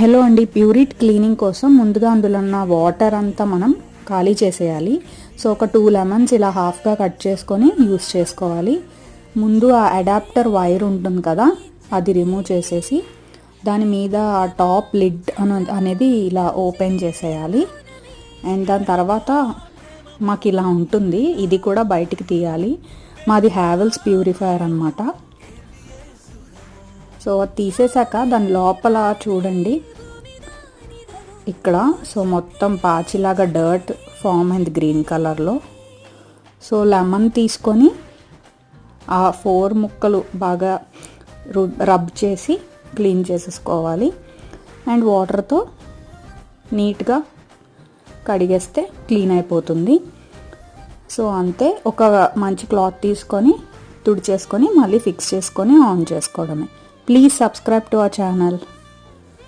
Hello అండి, Pureit cleaning కోసం ముందుగా అందులో ఉన్న వాటర్ అంతా మనం ఖాళీ చేసేయాలి. సో ఒక 2 లెమన్స్ ఇలా హాఫ్గా కట్ చేసుకొని యూస్ చేసుకోవాలి. ముందు ఆ అడాప్టర్ వైర్ ఉంటుంది కదా, అది రిమూవ్ చేసేసి దాని మీద ఆ టాప్ లిడ్ అనేది ఇలా ఓపెన్ చేసేయాలి. అండ్ దాని తర్వాత మాకు ఇలా ఉంటుంది, ఇది కూడా బయటికి తీయాలి. మాది హ్యావెల్స్ ప్యూరిఫైయర్ అనమాట. సో తీసేసాక దాని లోపల చూడండి, ఇక్కడ సో మొత్తం పాచిలాగా డర్ట్ ఫామ్ అయింది గ్రీన్ కలర్లో. సో లెమన్ తీసుకొని ఆ 4 ముక్కలు బాగా రబ్ చేసి క్లీన్ చేసేసుకోవాలి. అండ్ వాటర్తో నీట్గా కడిగేస్తే క్లీన్ అయిపోతుంది. సో అంతే, ఒక మంచి క్లాత్ తీసుకొని తుడిచేసుకొని మళ్ళీ ఫిక్స్ చేసుకొని ఆన్ చేసుకోవడమే. Please subscribe to our channel.